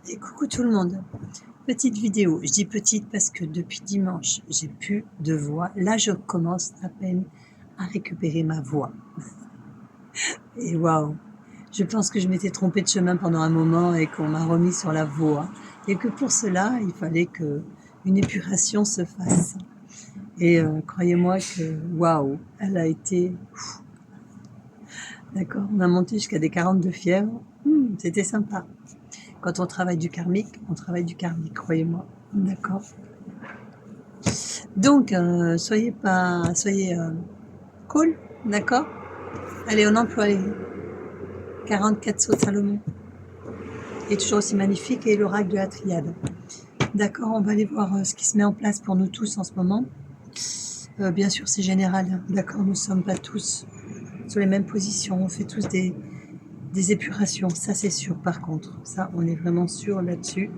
Et coucou tout le monde. Petite vidéo. Je dis petite parce que depuis dimanche, j'ai plus de voix. Là, je commence à peine à récupérer ma voix. Et waouh, je pense que je m'étais trompée de chemin pendant un moment et qu'on m'a remis sur la voie. Et que pour cela, il fallait que une épuration se fasse. Et croyez-moi que waouh, elle a été... D'accord, on a monté jusqu'à des 42 fièvres. C'était sympa. Quand on travaille du karmique, on travaille du karmique, croyez-moi. D'accord. Donc, soyez cool, d'accord. Allez, on emploie les 44 sauts de Salomon. Et toujours aussi magnifique, et l'oracle de la triade. D'accord, on va aller voir ce qui se met en place pour nous tous en ce moment. Bien sûr, c'est général, hein. D'accord, nous ne sommes pas tous sur les mêmes positions, on fait tous des épurations, ça c'est sûr par contre. Ça, on est vraiment sûr là-dessus,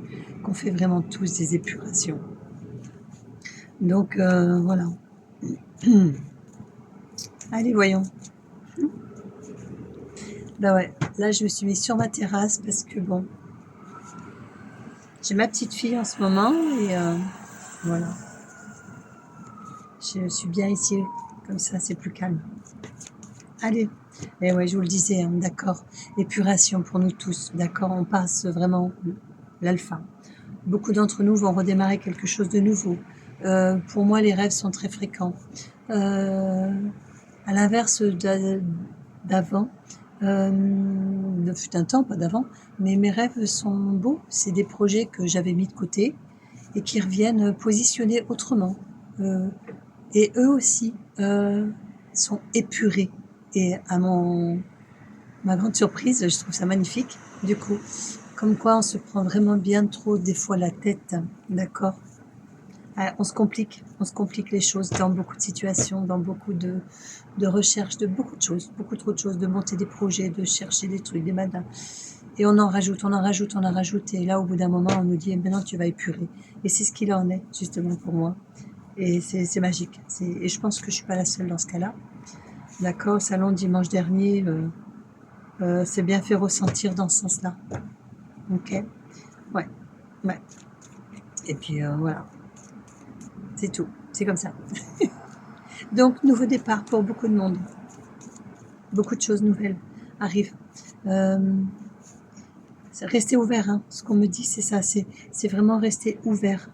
qu'on fait vraiment tous des épurations. Donc, voilà. Allez, voyons. Bah ouais, là je me suis mise sur ma terrasse parce que bon, j'ai ma petite fille en ce moment et voilà. Je suis bien ici, comme ça c'est plus calme. Allez, et ouais, je vous le disais, hein, d'accord, épuration pour nous tous, d'accord, on passe vraiment l'alpha. Beaucoup d'entre nous vont redémarrer quelque chose de nouveau. Pour moi, les rêves sont très fréquents. À l'inverse d'avant, fut un temps, pas d'avant, mais mes rêves sont beaux. C'est des projets que j'avais mis de côté et qui reviennent positionnés autrement. Et eux aussi sont épurés. Et à ma grande surprise, je trouve ça magnifique. Du coup, comme quoi on se prend vraiment bien trop des fois la tête, d'accord. On se complique les choses dans beaucoup de situations, dans beaucoup de recherches, de beaucoup de choses, beaucoup trop de choses, de monter des projets, de chercher des trucs, des madames. Et on en rajoute, on en rajoute, on en rajoute. Et là, au bout d'un moment, on nous dit, maintenant, tu vas épurer. Et c'est ce qu'il en est, justement, pour moi. Et c'est magique. Et je pense que je suis pas la seule dans ce cas-là. D'accord, au salon dimanche dernier, c'est bien fait ressentir dans ce sens-là. Ok. Ouais. Ouais. Et puis, voilà. C'est tout. C'est comme ça. Donc, nouveau départ pour beaucoup de monde. Beaucoup de choses nouvelles arrivent. Restez ouvert, hein. Ce qu'on me dit, c'est ça. C'est vraiment rester ouvert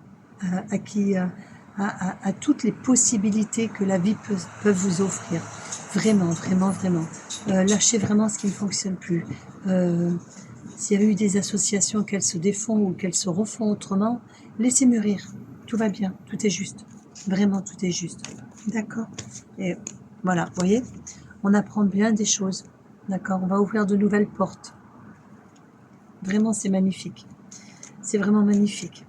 à toutes les possibilités que la vie peut vous offrir. Vraiment, vraiment, vraiment. Lâchez vraiment ce qui ne fonctionne plus. S'il y a eu des associations qu'elles se défont ou qu'elles se refont autrement, laissez mûrir. Tout va bien, tout est juste. Vraiment, tout est juste. D'accord. Et voilà, vous voyez, on apprend bien des choses. D'accord, on va ouvrir de nouvelles portes. Vraiment, c'est magnifique. C'est vraiment magnifique.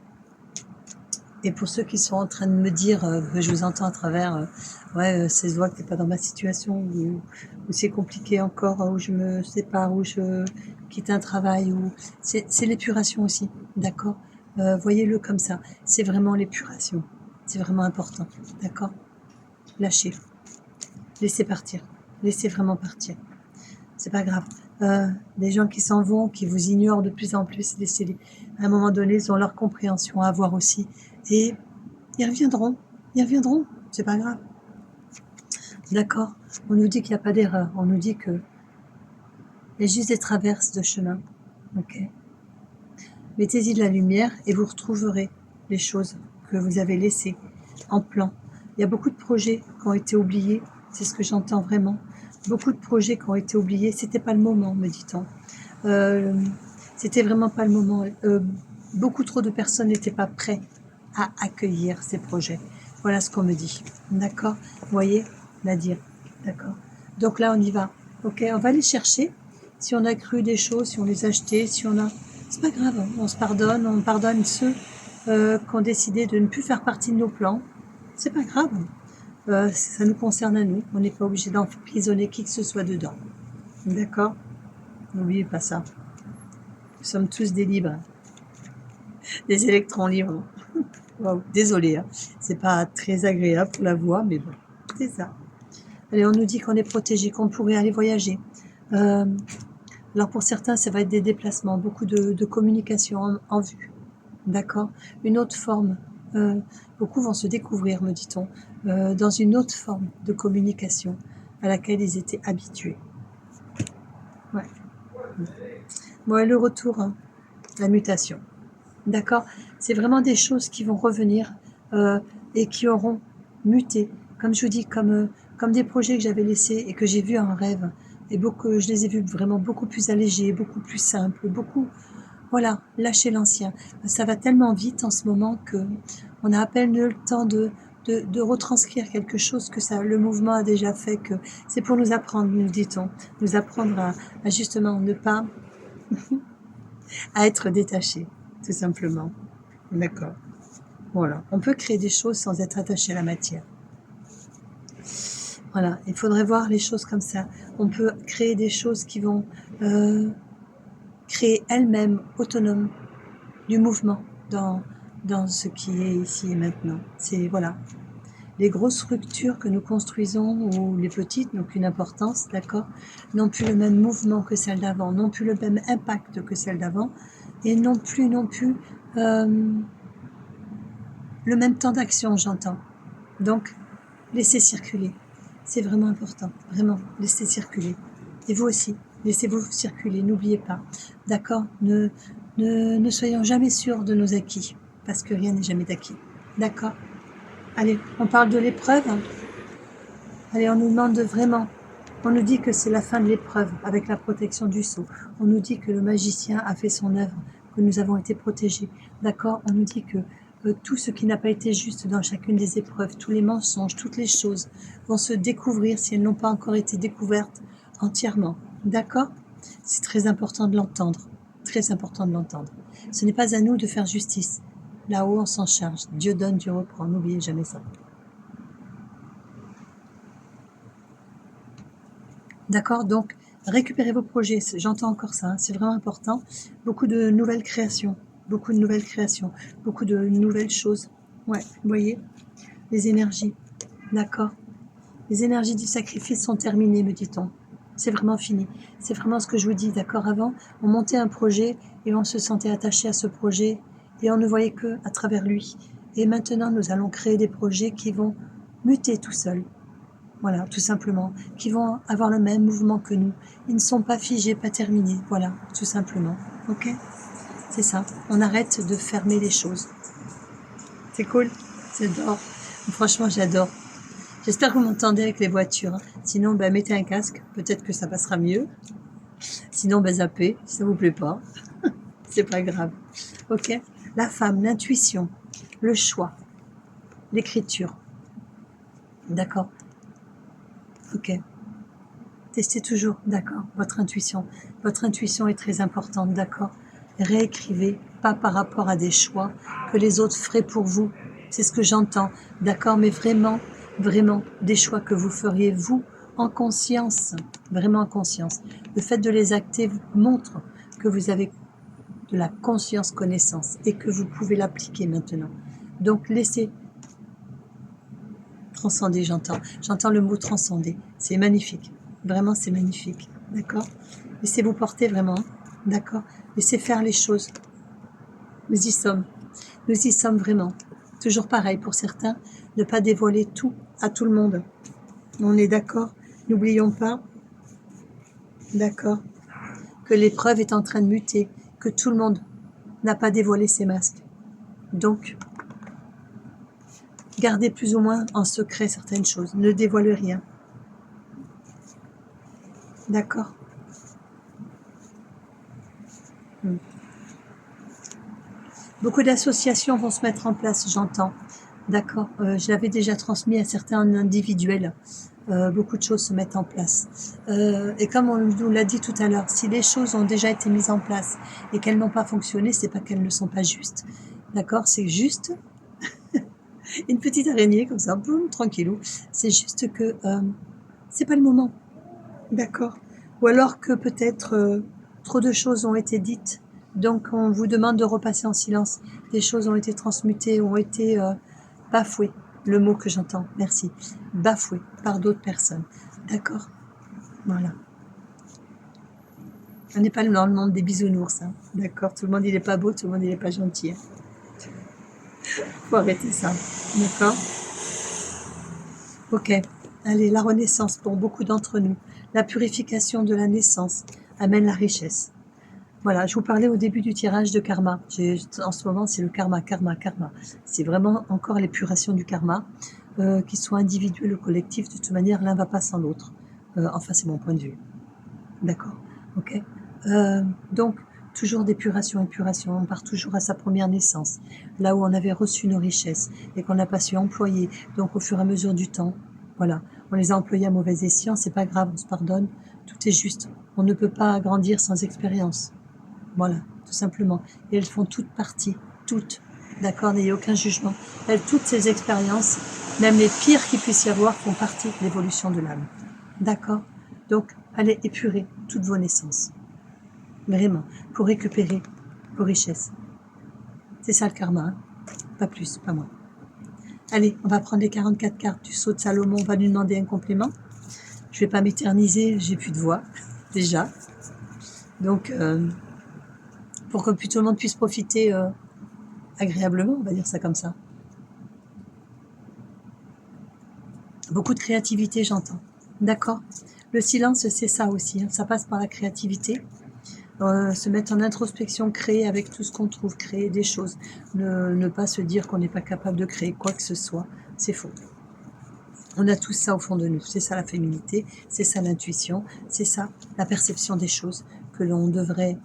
Et pour ceux qui sont en train de me dire, je vous entends à travers, ouais, c'est se voit que t'es pas dans ma situation, ou c'est compliqué encore, où je me sépare, où je quitte un travail, ou c'est l'épuration aussi, d'accord. Voyez-le comme ça. C'est vraiment l'épuration. C'est vraiment important, d'accord. Lâchez, laissez partir, laissez vraiment partir. C'est pas grave. Les gens qui s'en vont, qui vous ignorent de plus en plus, laissez-les. À un moment donné, ils ont leur compréhension à avoir aussi. Et ils reviendront. Ils reviendront. C'est pas grave. D'accord. On nous dit qu'il n'y a pas d'erreur. On nous dit que il y a juste des traverses de chemin. Ok. Mettez-y de la lumière et vous retrouverez les choses que vous avez laissées en plan. Il y a beaucoup de projets qui ont été oubliés. C'est ce que j'entends vraiment. Beaucoup de projets qui ont été oubliés. C'était pas le moment, me dit-on. C'était vraiment pas le moment. Beaucoup trop de personnes n'étaient pas prêtes à accueillir ces projets. Voilà ce qu'on me dit. D'accord. Vous voyez, Nadir. D'accord. Donc là, on y va. Ok, on va les chercher. Si on a cru des choses, si on les a achetées, si on a... C'est pas grave, on se pardonne, on pardonne ceux qui ont décidé de ne plus faire partie de nos plans. C'est pas grave. Ça nous concerne à nous. On n'est pas obligé d'emprisonner qui que ce soit dedans. D'accord. N'oubliez pas ça. Nous sommes tous des libres. Des électrons libres. Wow. Désolée, hein. C'est pas très agréable pour la voix, mais bon, c'est ça. Allez, on nous dit qu'on est protégé, qu'on pourrait aller voyager. Alors pour certains, ça va être des déplacements, beaucoup de communication en vue. D'accord? Une autre forme. Beaucoup vont se découvrir, me dit-on, dans une autre forme de communication à laquelle ils étaient habitués. Ouais. Bon, le retour, hein, la mutation. D'accord? C'est vraiment des choses qui vont revenir et qui auront muté. Comme je vous dis, comme des projets que j'avais laissés et que j'ai vus en rêve. Et beaucoup, je les ai vus vraiment beaucoup plus allégés, beaucoup plus simples, beaucoup... Voilà, lâcher l'ancien. Ça va tellement vite en ce moment que on a à peine eu le temps de retranscrire quelque chose que ça, le mouvement a déjà fait, que c'est pour nous apprendre, nous dit-on, nous apprendre à justement ne pas à être détaché, tout simplement. D'accord. Voilà. On peut créer des choses sans être attaché à la matière. Voilà. Il faudrait voir les choses comme ça. On peut créer des choses qui vont créer elles-mêmes autonomes du mouvement dans ce qui est ici et maintenant. C'est, voilà. Les grosses ruptures que nous construisons ou les petites n'ont qu'une importance, d'accord, n'ont plus le même mouvement que celles d'avant, n'ont plus le même impact que celles d'avant et non plus le même temps d'action, j'entends. Donc, laissez circuler. C'est vraiment important. Vraiment, laissez circuler. Et vous aussi, laissez-vous circuler. N'oubliez pas. D'accord? Ne soyons jamais sûrs de nos acquis. Parce que rien n'est jamais acquis. D'accord? Allez, on parle de l'épreuve. Allez, on nous demande vraiment. On nous dit que c'est la fin de l'épreuve avec la protection du sceau. On nous dit que le magicien a fait son œuvre, que nous avons été protégés. D'accord? On nous dit que tout ce qui n'a pas été juste dans chacune des épreuves, tous les mensonges, toutes les choses vont se découvrir si elles n'ont pas encore été découvertes entièrement. D'accord? C'est très important de l'entendre. Très important de l'entendre. Ce n'est pas à nous de faire justice. Là-haut, on s'en charge. Dieu donne, Dieu reprend. N'oubliez jamais ça. D'accord? Donc, récupérez vos projets. J'entends encore ça. Hein, c'est vraiment important. Beaucoup de nouvelles créations. Beaucoup de nouvelles créations. Beaucoup de nouvelles choses. Ouais, vous voyez? Les énergies. D'accord? Les énergies du sacrifice sont terminées, me dit-on. C'est vraiment fini. C'est vraiment ce que je vous dis, d'accord? Avant, on montait un projet et on se sentait attaché à ce projet et on ne voyait que à travers lui. Et maintenant, nous allons créer des projets qui vont muter tout seuls. Voilà, tout simplement. Qui vont avoir le même mouvement que nous. Ils ne sont pas figés, pas terminés. Voilà, tout simplement. Ok? C'est ça. On arrête de fermer les choses. C'est cool? J'adore. Franchement, j'adore. J'espère que vous m'entendez avec les voitures. Sinon, mettez un casque. Peut-être que ça passera mieux. Sinon, zappez. Si ça vous plaît pas. C'est pas grave. Ok? La femme, l'intuition, le choix, l'écriture. D'accord? Ok. Testez toujours, d'accord, votre intuition. Votre intuition est très importante, d'accord? Réécrivez, pas par rapport à des choix que les autres feraient pour vous. C'est ce que j'entends, d'accord? Mais vraiment, vraiment, des choix que vous feriez vous en conscience, vraiment en conscience. Le fait de les acter montre que vous avez de la conscience connaissance et que vous pouvez l'appliquer maintenant. Donc laissez transcender, j'entends le mot transcender, c'est magnifique, vraiment c'est magnifique, d'accord? Laissez-vous porter vraiment, d'accord? Laissez faire les choses, nous y sommes vraiment, toujours pareil pour certains, ne pas dévoiler tout à tout le monde, on est d'accord? N'oublions pas, d'accord, que l'épreuve est en train de muter, que tout le monde n'a pas dévoilé ses masques, donc gardez plus ou moins en secret certaines choses, ne dévoilez rien, d'accord? Beaucoup d'associations vont se mettre en place, j'entends. D'accord. Je l'avais déjà transmis à certains individuels. Beaucoup de choses se mettent en place. Et comme on nous l'a dit tout à l'heure, si les choses ont déjà été mises en place et qu'elles n'ont pas fonctionné, c'est pas qu'elles ne sont pas justes. D'accord? C'est juste une petite araignée comme ça, boum, tranquillou. C'est juste que c'est pas le moment. D'accord? Ou alors que peut-être trop de choses ont été dites. Donc on vous demande de repasser en silence. Des choses ont été transmutées, ont été bafouées. Le mot que j'entends, merci. Bafouées par d'autres personnes. D'accord? Voilà. On n'est pas dans le monde des bisounours, hein. D'accord? Tout le monde, il n'est pas beau, tout le monde, il n'est pas gentil. Hein. Faut arrêter ça. D'accord? Ok. Allez, la renaissance pour beaucoup d'entre nous. La purification de la naissance amène la richesse. Voilà, je vous parlais au début du tirage de karma. En ce moment, c'est le karma, karma, karma. C'est vraiment encore l'épuration du karma, qu'il soit individuel ou collectif. De toute manière, l'un ne va pas sans l'autre. Enfin, c'est mon point de vue. D'accord? Ok. Donc, toujours d'épuration, épuration. On part toujours à sa première naissance, là où on avait reçu nos richesses et qu'on n'a pas su employer. Donc, au fur et à mesure du temps, voilà, on les a employés à mauvais escient. C'est pas grave, on se pardonne. Tout est juste. On ne peut pas grandir sans expérience. Voilà, tout simplement. Et elles font toutes partie, toutes. D'accord, n'ayez aucun jugement. Toutes ces expériences, même les pires qu'il puisse y avoir, font partie de l'évolution de l'âme. D'accord? Donc, allez épurer toutes vos naissances. Vraiment, pour récupérer vos richesses. C'est ça le karma, hein? Pas plus, pas moins. Allez, on va prendre les 44 cartes du sceau de Salomon, on va lui demander un complément. Je vais pas m'éterniser, j'ai plus de voix, déjà. Donc, pour que tout le monde puisse profiter agréablement, on va dire ça comme ça. Beaucoup de créativité, j'entends. D'accord? Le silence, c'est ça aussi, hein. Ça passe par la créativité. Se mettre en introspection, créer avec tout ce qu'on trouve, créer des choses. Ne pas se dire qu'on n'est pas capable de créer quoi que ce soit, c'est faux. On a tout ça au fond de nous. C'est ça la féminité, c'est ça l'intuition, c'est ça la perception des choses que l'on devrait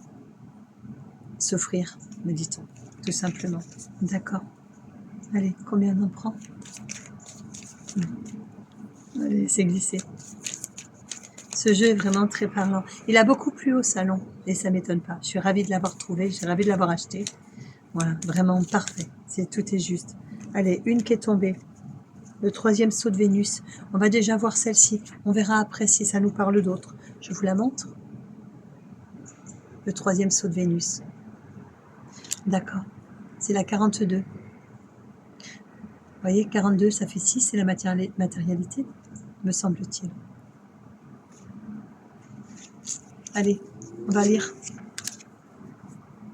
s'offrir, me dit-on, tout simplement. D'accord? Allez, combien on en prend? Allez, c'est glissé. Ce jeu est vraiment très parlant. Il a beaucoup plu au salon et ça m'étonne pas. Je suis ravie de l'avoir trouvé, je suis ravie de l'avoir acheté. Voilà, vraiment parfait. Tout est juste. Allez, une qui est tombée. Le 3e saut de Vénus. On va déjà voir celle-ci. On verra après si ça nous parle d'autres. Je vous la montre. Le 3e saut de Vénus. D'accord. C'est la 42. Vous voyez, 42, ça fait 6, c'est la matérialité, me semble-t-il. Allez, on va lire.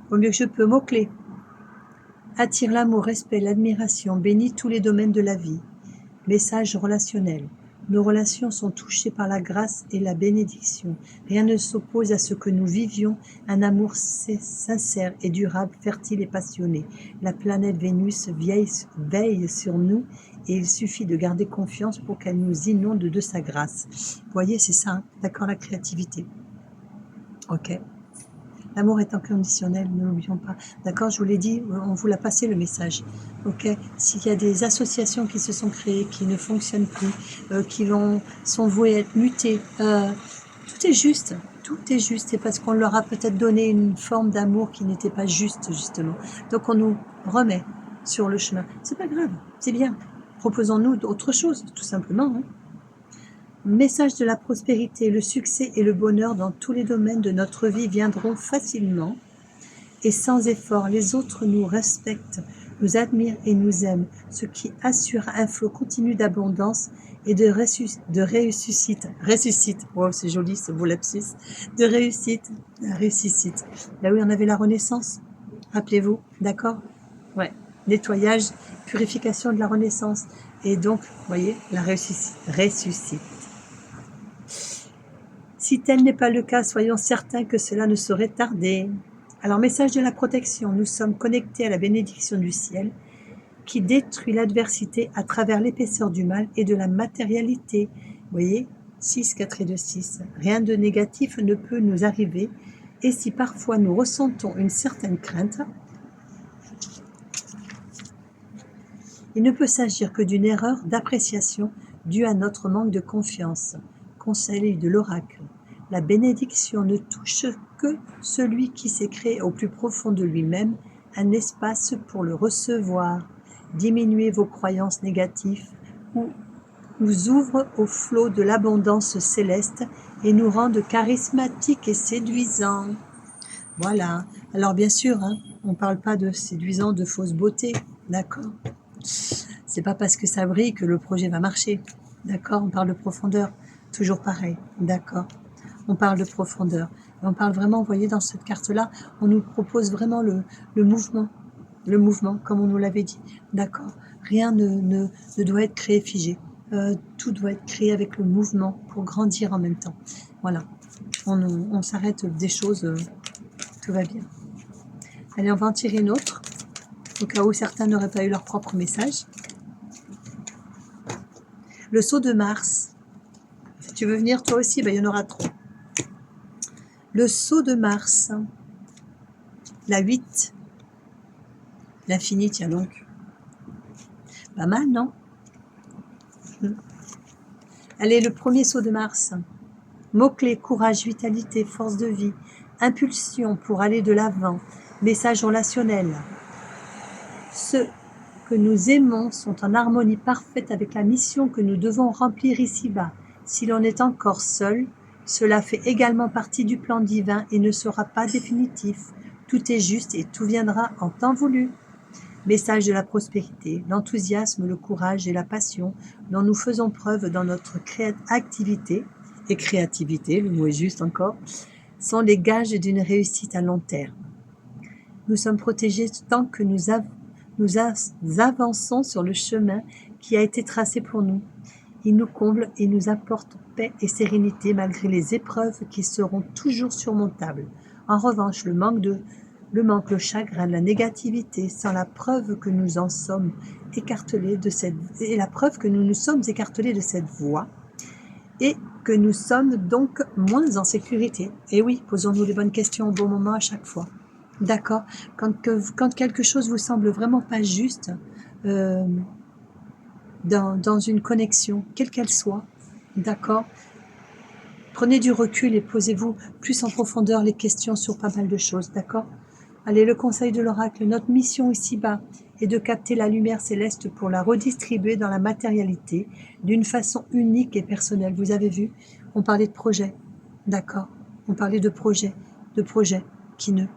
Au mieux que je peux, mots-clés. Attire l'amour, respect, l'admiration, bénit tous les domaines de la vie. Message relationnel. Nos relations sont touchées par la grâce et la bénédiction. Rien ne s'oppose à ce que nous vivions, un amour sincère et durable, fertile et passionné. La planète Vénus veille sur nous et il suffit de garder confiance pour qu'elle nous inonde de sa grâce. Vous voyez, c'est ça, hein, d'accord, la créativité. Ok. L'amour est inconditionnel, ne l'oublions pas. D'accord, je vous l'ai dit, on vous l'a passé le message. Ok, s'il y a des associations qui se sont créées, qui ne fonctionnent plus, sont vouées à être mutées, tout est juste. Tout est juste. C'est parce qu'on leur a peut-être donné une forme d'amour qui n'était pas juste, justement. Donc on nous remet sur le chemin. C'est pas grave, c'est bien. Proposons-nous autre chose, tout simplement. Hein. Message de la prospérité, le succès et le bonheur dans tous les domaines de notre vie viendront facilement et sans effort. Les autres nous respectent, nous admirent et nous aiment, ce qui assure un flot continu d'abondance et de ressuscite. Wow, c'est joli ce beau lapsus. De réussite, ressuscite. Là où on avait la renaissance, rappelez-vous, d'accord? Ouais. Nettoyage, purification de la renaissance. Et donc, vous voyez, la ressuscite. Si tel n'est pas le cas, soyons certains que cela ne saurait tarder. Alors, message de la protection, nous sommes connectés à la bénédiction du ciel qui détruit l'adversité à travers l'épaisseur du mal et de la matérialité. Vous voyez, 6, 4 et 2, 6. Rien de négatif ne peut nous arriver et si parfois nous ressentons une certaine crainte, il ne peut s'agir que d'une erreur d'appréciation due à notre manque de confiance. Conseil de l'oracle. La bénédiction ne touche que celui qui s'est créé au plus profond de lui-même un espace pour le recevoir. Diminuez vos croyances négatives ou nous ouvre au flot de l'abondance céleste et nous rendent charismatiques et séduisants. Voilà. Alors bien sûr, hein, on ne parle pas de séduisant, de fausse beauté, d'accord? C'est pas parce que ça brille que le projet va marcher, d'accord? On parle de profondeur, toujours pareil, d'accord? On parle de profondeur. On parle vraiment, vous voyez, dans cette carte-là, on nous propose vraiment le mouvement. Le mouvement, comme on nous l'avait dit. D'accord? Rien ne doit être créé figé. Tout doit être créé avec le mouvement pour grandir en même temps. Voilà. On s'arrête des choses, tout va bien. Allez, on va en tirer une autre, au cas où certains n'auraient pas eu leur propre message. Le sceau de Mars. Si tu veux venir toi aussi, ben, il y en aura trop. Le sceau de Mars. La 8. L'infini, tiens donc. Pas mal, non? Allez, le premier sceau de Mars. Mots-clés, courage, vitalité, force de vie, impulsion pour aller de l'avant, message relationnel. Ceux que nous aimons sont en harmonie parfaite avec la mission que nous devons remplir ici-bas. Si l'on est encore seul, cela fait également partie du plan divin et ne sera pas définitif. Tout est juste et tout viendra en temps voulu. Message de la prospérité, l'enthousiasme, le courage et la passion dont nous faisons preuve dans notre activité et créativité, le mot est juste encore, sont les gages d'une réussite à long terme. Nous sommes protégés tant que nous avançons sur le chemin qui a été tracé pour nous. Il nous comble et nous apporte paix et sérénité malgré les épreuves qui seront toujours surmontables. En revanche, le manque, le chagrin, la négativité, sans la preuve que nous en sommes écartelés de cette, et la preuve que nous nous sommes écartelés de cette voie, et que nous sommes donc moins en sécurité. Et oui, posons-nous les bonnes questions au bon moment à chaque fois. D'accord? Quand quelque chose vous semble vraiment pas juste dans une connexion, quelle qu'elle soit, d'accord? Prenez du recul et posez-vous plus en profondeur les questions sur pas mal de choses, d'accord? Allez, le conseil de l'oracle, notre mission ici-bas est de capter la lumière céleste pour la redistribuer dans la matérialité d'une façon unique et personnelle. Vous avez vu, on parlait de projets, d'accord? On parlait de projets qui ne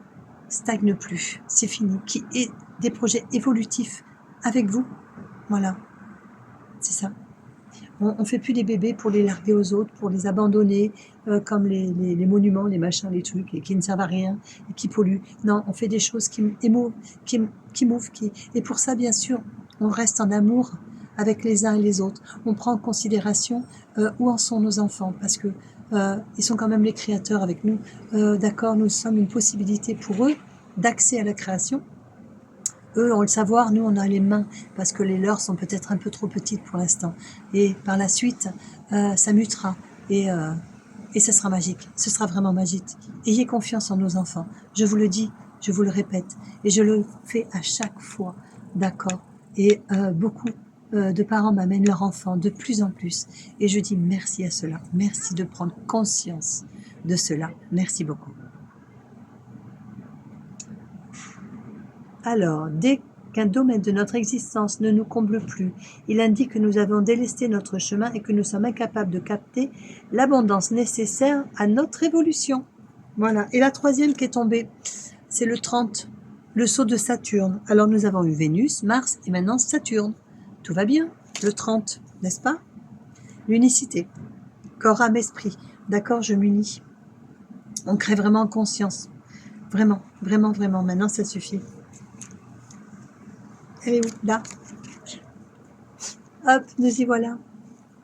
stagnent plus, c'est fini, qui est des projets évolutifs avec vous, voilà, c'est ça. On ne fait plus des bébés pour les larguer aux autres, pour les abandonner, comme les monuments, les machins, les trucs, et qui ne servent à rien, et qui polluent. Non, on fait des choses qui émouvent, et pour ça, bien sûr, on reste en amour avec les uns et les autres. On prend en considération où en sont nos enfants, parce que ils sont quand même les créateurs avec nous. D'accord, nous sommes une possibilité pour eux d'accès à la création. Eux ont le savoir, nous on a les mains, parce que les leurs sont peut-être un peu trop petites pour l'instant. Et par la suite, ça mutera, et ça sera magique, ce sera vraiment magique. Ayez confiance en nos enfants, je vous le dis, je vous le répète, et je le fais à chaque fois, d'accord? Et beaucoup de parents m'amènent leurs enfants de plus en plus, et je dis merci à cela, merci de prendre conscience de cela, merci beaucoup. Alors, dès qu'un domaine de notre existence ne nous comble plus, il indique que nous avons délesté notre chemin et que nous sommes incapables de capter l'abondance nécessaire à notre évolution. Voilà. Et la troisième qui est tombée, c'est le 30, le sceau de Saturne. Alors nous avons eu Vénus, Mars et maintenant Saturne. Tout va bien, le 30, n'est-ce pas? L'unicité, corps, âme, esprit. D'accord, je m'unis. On crée vraiment conscience. Vraiment, vraiment, vraiment. Maintenant, ça suffit. Elle est où? Là. Hop, nous y voilà.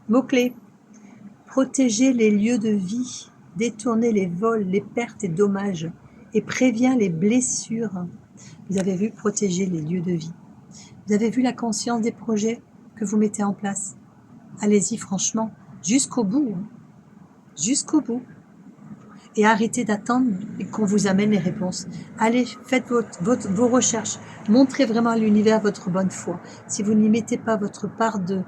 Mots-clés. Protéger les lieux de vie, détourner les vols, les pertes et dommages, et prévient les blessures. Vous avez vu, protéger les lieux de vie. Vous avez vu la conscience des projets que vous mettez en place. Allez-y, franchement, jusqu'au bout. Jusqu'au bout. Et arrêtez d'attendre qu'on vous amène les réponses. Allez, faites vos recherches. Montrez vraiment à l'univers votre bonne foi. Si vous n'y mettez pas votre part de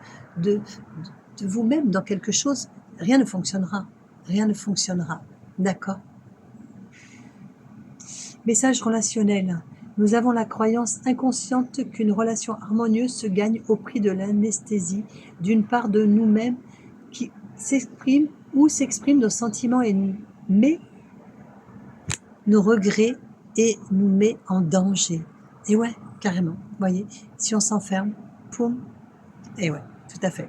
vous-même dans quelque chose, rien ne fonctionnera. Rien ne fonctionnera. D'accord? Message relationnel. Nous avons la croyance inconsciente qu'une relation harmonieuse se gagne au prix de l'anesthésie d'une part de nous-mêmes qui s'exprime nos sentiments et met nos regrets et nous met en danger. Et ouais, carrément. Vous voyez, si on s'enferme, poum, et ouais, tout à fait.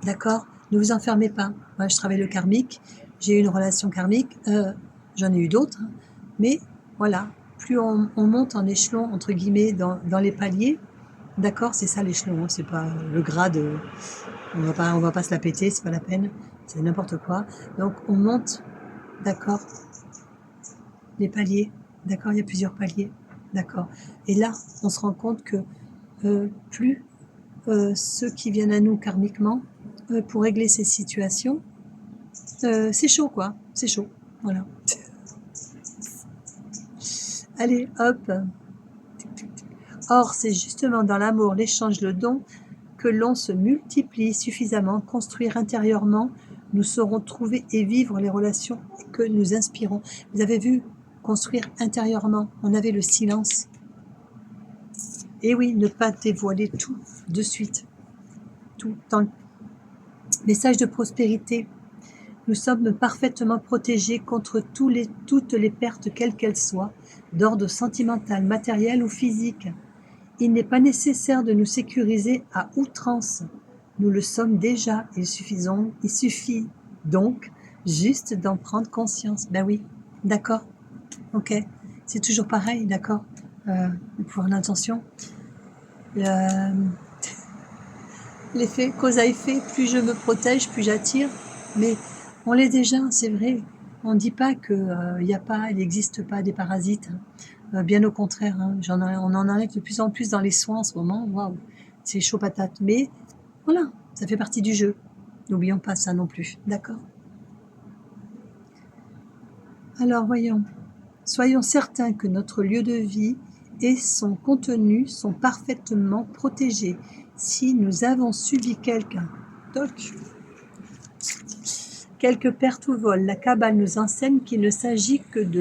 D'accord? Ne vous enfermez pas. Moi, je travaille le karmique, j'ai eu une relation karmique, j'en ai eu d'autres, hein. Mais voilà, plus on monte en échelon, entre guillemets, dans les paliers, d'accord, c'est ça l'échelon, hein, c'est pas le grade, on va pas se la péter, c'est pas la peine, c'est n'importe quoi. Donc on monte, d'accord, les paliers, d'accord, il y a plusieurs paliers, d'accord. Et là, on se rend compte que plus ceux qui viennent à nous karmiquement pour régler ces situations, c'est chaud quoi, c'est chaud, voilà. Allez, hop. Or, c'est justement dans l'amour, l'échange, le don que l'on se multiplie suffisamment, construire intérieurement, nous saurons trouver et vivre les relations que nous inspirons. Vous avez vu, construire intérieurement, on avait le silence. Et oui, ne pas dévoiler tout de suite, tout dans le message de prospérité. Nous sommes parfaitement protégés contre toutes les pertes, quelles qu'elles soient, d'ordre sentimental, matériel ou physique. Il n'est pas nécessaire de nous sécuriser à outrance. Nous le sommes déjà. Il suffit donc juste d'en prendre conscience. Ben oui, d'accord, ok. C'est toujours pareil, d'accord. Le pouvoir d'intention. L'effet cause à effet, plus je me protège, plus j'attire. Mais on l'est déjà, c'est vrai. On ne dit pas qu'il il n'existe pas des parasites. Bien au contraire, hein, on en enlève de plus en plus dans les soins en ce moment. Waouh, c'est chaud patate. Mais voilà, ça fait partie du jeu. N'oublions pas ça non plus, d'accord? Alors voyons, soyons certains que notre lieu de vie et son contenu sont parfaitement protégés. Si nous avons subi quelque perte ou vol, la Kabbale nous enseigne qu'il ne s'agit que de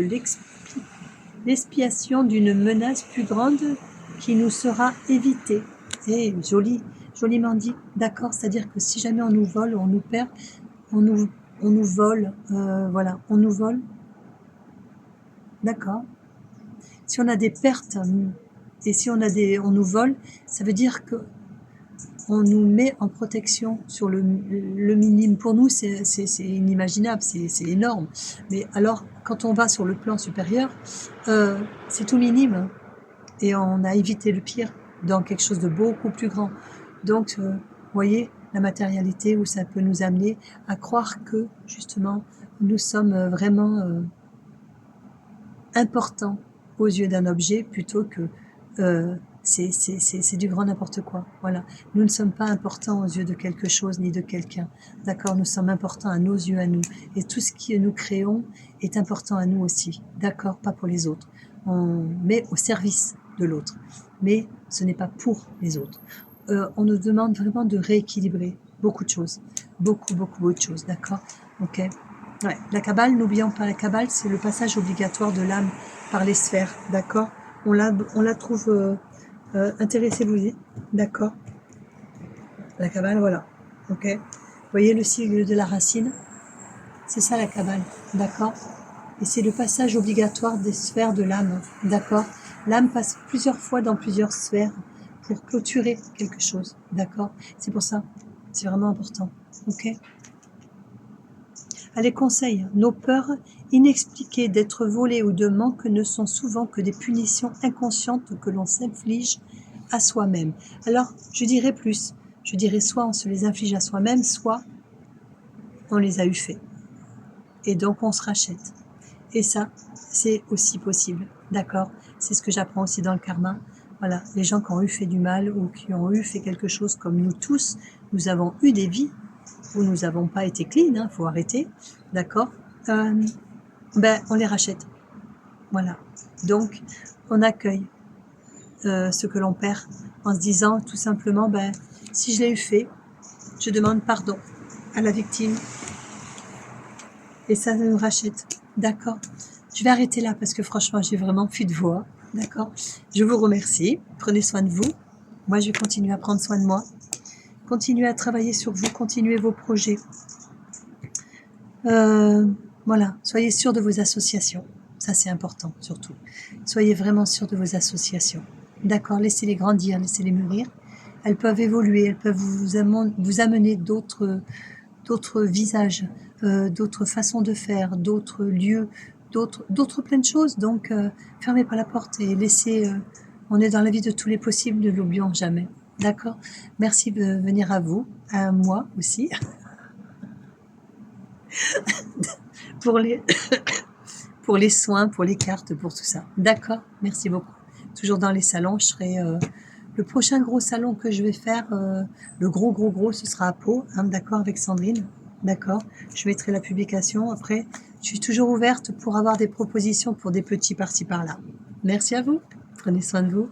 l'expiation d'une menace plus grande qui nous sera évitée. Eh, joli, joliment dit, d'accord, c'est-à-dire que si jamais on nous vole, on nous perd, on nous vole, voilà, on nous vole, d'accord. Si on a des pertes et si on nous vole, ça veut dire que on nous met en protection sur le minimum. Pour nous, c'est inimaginable, c'est énorme. Mais alors, quand on va sur le plan supérieur, c'est tout minime. Et on a évité le pire dans quelque chose de beaucoup plus grand. Donc, vous voyez, la matérialité, où ça peut nous amener à croire que, justement, nous sommes vraiment importants aux yeux d'un objet plutôt que c'est du grand n'importe quoi. Voilà. Nous ne sommes pas importants aux yeux de quelque chose ni de quelqu'un. D'accord? Nous sommes importants à nos yeux, à nous. Et tout ce que nous créons est important à nous aussi. D'accord? Pas pour les autres. On met au service de l'autre. Mais ce n'est pas pour les autres. On nous demande vraiment de rééquilibrer beaucoup de choses. Beaucoup de choses. D'accord? Ok? Ouais. La Kabbale, n'oublions pas, la Kabbale, c'est le passage obligatoire de l'âme par les sphères. D'accord? On la trouve... intéressez-vous-y, d'accord? La Kabbale, voilà, ok. Vous voyez le sigle de la racine? C'est ça la Kabbale, d'accord? Et c'est le passage obligatoire des sphères de l'âme, d'accord? L'âme passe plusieurs fois dans plusieurs sphères pour clôturer quelque chose, d'accord? C'est pour ça, c'est vraiment important, ok? Allez, conseil, nos peurs inexpliquées d'être volées ou de manque ne sont souvent que des punitions inconscientes que l'on s'inflige à soi-même. Alors, je dirais plus, je dirais soit on se les inflige à soi-même, soit on les a eu fait. Et donc on se rachète. Et ça, c'est aussi possible, d'accord? C'est ce que j'apprends aussi dans le karma. Voilà, les gens qui ont eu fait du mal ou qui ont eu fait quelque chose comme nous tous, nous avons eu des vies où nous n'avons pas été clean, hein, faut arrêter, d'accord? On les rachète. Voilà. Donc, on accueille ce que l'on perd en se disant tout simplement, si je l'ai eu fait, je demande pardon à la victime et ça nous rachète. D'accord? Je vais arrêter là parce que franchement, j'ai vraiment plus de voix. D'accord? Je vous remercie. Prenez soin de vous. Moi, je vais continuer à prendre soin de moi. Continuez à travailler sur vous. Continuez vos projets. Voilà. Soyez sûrs de vos associations. Ça, c'est important, surtout. Soyez vraiment sûrs de vos associations. D'accord? Laissez-les grandir, laissez-les mûrir. Elles peuvent évoluer, elles peuvent vous amener d'autres visages, d'autres façons de faire, d'autres lieux d'autres plein de choses. Donc, fermez pas la porte et laissez... on est dans la vie de tous les possibles, ne l'oublions jamais. D'accord? Merci de venir à vous, à moi aussi, pour les, pour les soins, pour les cartes, pour tout ça. D'accord? Merci beaucoup. Toujours dans les salons, je serai... le prochain gros salon que je vais faire, le gros, ce sera à Pau, hein, d'accord, avec Sandrine. D'accord? Je mettrai la publication. Après, je suis toujours ouverte pour avoir des propositions pour des petits par-ci par-là. Merci à vous. Prenez soin de vous.